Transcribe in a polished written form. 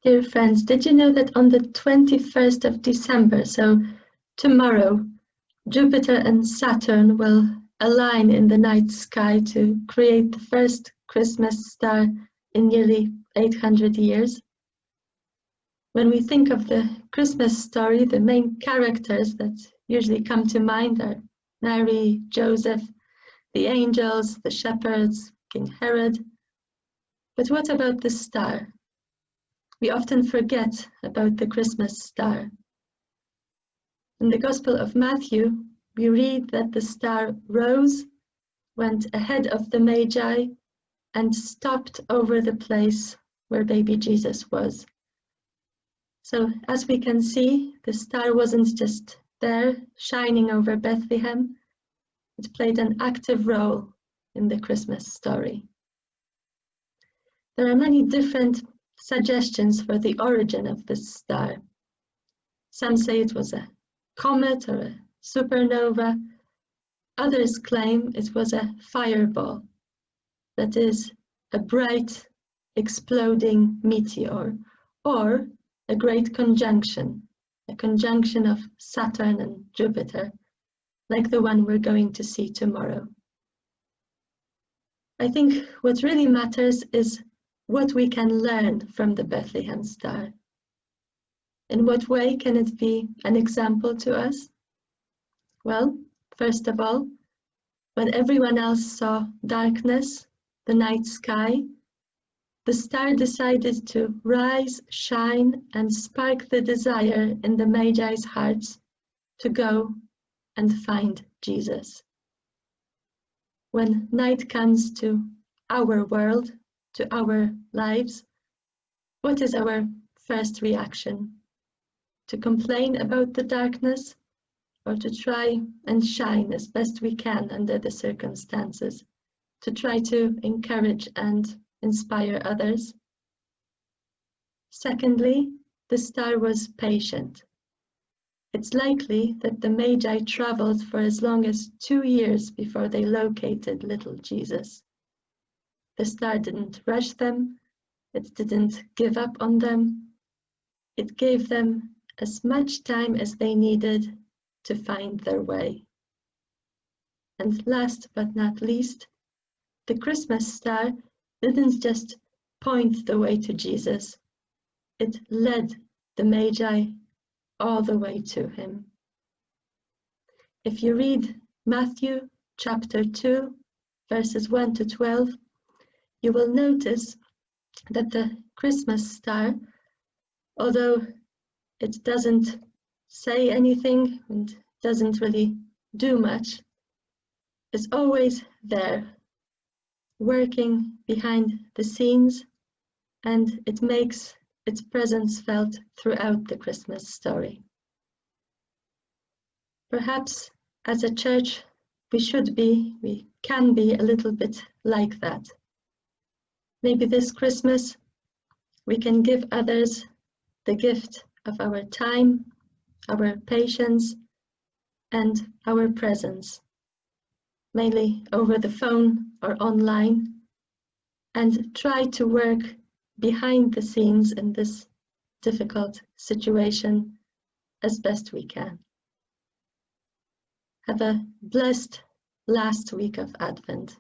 Dear friends, did you know that on the 21st of December, so tomorrow, Jupiter and Saturn will align in the night sky to create the first Christmas star in nearly 800 years? When we think of the Christmas story, the main characters that usually come to mind are Mary, Joseph, the angels, the shepherds, King Herod. But what about the star? We often forget about the Christmas star. In the Gospel of Matthew, we read that the star rose, went ahead of the Magi, and stopped over the place where baby Jesus was. So, as we can see, the star wasn't just there, shining over Bethlehem. It played an active role in the Christmas story. There are many different suggestions for the origin of this star. Some say it was a comet or a supernova. Others claim it was a fireball, that is, a bright, exploding meteor, or a great conjunction, a conjunction of Saturn and Jupiter, like the one we're going to see tomorrow. I think what really matters is what we can learn from the Bethlehem star. In what way can it be an example to us? Well, first of all, when everyone else saw darkness, the night sky, the star decided to rise, shine, and spark the desire in the Magi's hearts to go and find Jesus. When night comes to our world, to our lives, what is our first reaction? To complain about the darkness, or to try and shine as best we can under the circumstances, to try to encourage and inspire others? Secondly, the star was patient. It's likely that the Magi traveled for as long as 2 years before they located little Jesus. The star didn't rush them, it didn't give up on them. It gave them as much time as they needed to find their way. And last but not least, the Christmas star didn't just point the way to Jesus, it led the Magi all the way to him. If you read Matthew chapter 2, verses 1 to 12, you will notice that the Christmas star, although it doesn't say anything and doesn't really do much, is always there, working behind the scenes, and it makes its presence felt throughout the Christmas story. Perhaps as a church, we can be a little bit like that. Maybe this Christmas, we can give others the gift of our time, our patience, and our presence, mainly over the phone or online, and try to work behind the scenes in this difficult situation as best we can. Have a blessed last week of Advent.